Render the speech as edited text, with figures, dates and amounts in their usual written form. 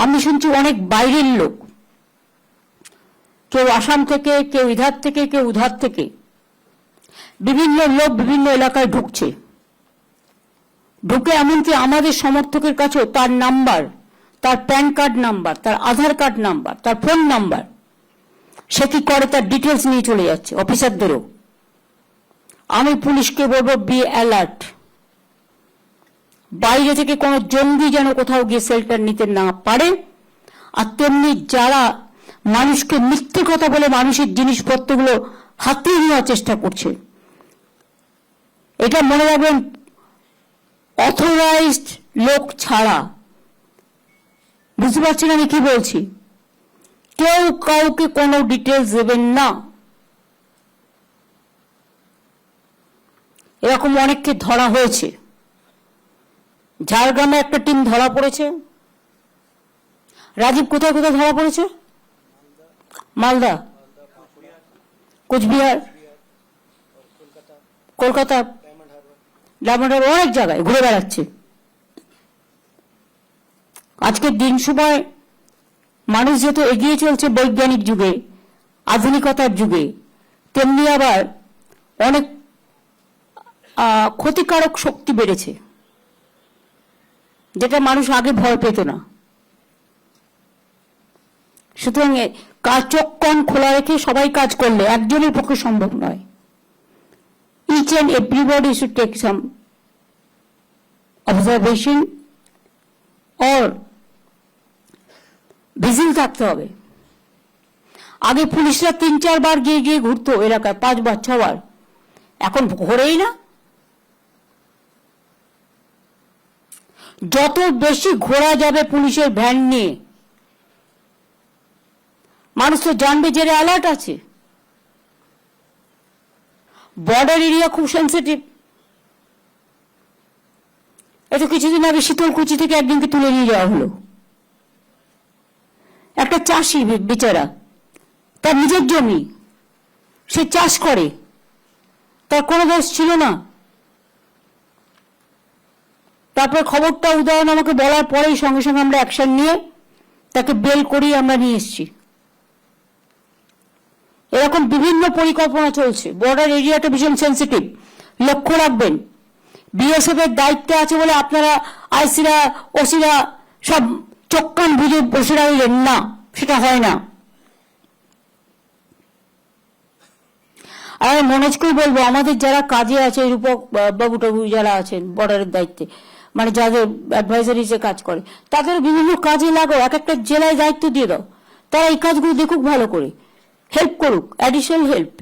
আমি শুনছি অনেক বাইরের লোক, কেউ আসাম থেকে, কেউ ইধার থেকে, কেউ উধার থেকে, বিভিন্ন লোক বিভিন্ন এলাকায় ঢুকছে। ঢুকে এমনকি আমাদের সমর্থকের কাছেও তার নাম্বার, তার প্যান কার্ড নাম্বার, তার আধার কার্ড নাম্বার, তার ফোন নাম্বার, সে কি করে তার ডিটেলস নিয়ে চলে যাচ্ছে অফিসারদেরও। আমি পুলিশকে বলবো, বি অ্যালার্ট। বাইরে থেকে কোনো জঙ্গি যেন কোথাও গিয়ে শেল্টার নিতে না পারে। আর তেমনি যারা মানুষকে মিথ্যে কথা বলে মানুষের জিনিসপত্রগুলো হাতিয়ে নেওয়ার চেষ্টা করছে, এটা মনে রাখবেন, অথরাইজড লোক ছাড়া, বুঝতে পারছেন আমি কি বলছি, কেউ কাউকে কোনো ডিটেলস দেবেন না। এরকম অনেককে ধরা হয়েছে। ঝাড়গ্রামে একটা টিম ধরা পড়েছে। রাজীব কোথায় কোথায় ধরা পড়েছে? মালদা, কোচবিহার, কলকাতা, ডায়মন্ড হারবার, অনেক জায়গায় ঘুরে বেড়াচ্ছে। আজকের দিন সময় মানুষ যেহেতু এগিয়ে চলছে বৈজ্ঞানিক যুগে, আধুনিকতার যুগে, তেমনি আবার অনেক ক্ষতিকারক শক্তি বেড়েছে, যেটা মানুষ আগে ভয় পেত না। সুতরাং চোখ কান খোলা রেখে সবাই কাজ করলে একজনের পক্ষে সম্ভব নয়। Each and everybody should take some observation or vigil থাকতে হবে। আগে পুলিশরা 3-4 বার গিয়ে গিয়ে ঘুরতো এলাকায়, 5 বার 6 বার, এখন ঘোরেই না। যত বেশি ঘোরা যাবে পুলিশের ভ্যান নিয়ে, মানুষ তো জানবে যে অ্যালার্ট আছে। বর্ডার এরিয়া খুব সেন্সিটিভ। এত কিছুদিন আগে শীতলকুচি থেকে একদিনকে তুলে নিয়ে যাওয়া হলো। একটা চাষি বেচারা, তার নিজের জমি, সে চাষ করে, তার কোনো দোষ ছিল না। তারপরে খবরটা উদয়ন আমাকে বলার পরেই সঙ্গে সঙ্গে আমরা অ্যাকশন নিয়ে তাকে বেল করিয়ে আমরা নিয়ে এসেছি। এরকম বিভিন্ন পরিকল্পনা চলছে। বর্ডার এরিয়াটা ভীষণ সেন্সিটিভ, লক্ষ্য রাখবেন। বিএসএফ এর দায়িত্বে আছে বলে আপনারা আইসিরা, ওসিরা সব চোখ কান বুঝে বসে রইলেন না, সেটা হয় না। আর মনোজকেই বলবো, আমাদের যারা কাজে আছে, রূপক বাবু টাবু যারা আছেন বর্ডারের দায়িত্বে, মানে যাদের অ্যাডভাইজারিজে কাজ করে, তাদের বিভিন্ন কাজে লাগাও, এক একটা জেলায় দায়িত্ব দিয়ে দাও, তারা এই কাজগুলো দেখুক, ভালো করে হেল্প করুক, অ্যাডিশনাল হেল্প।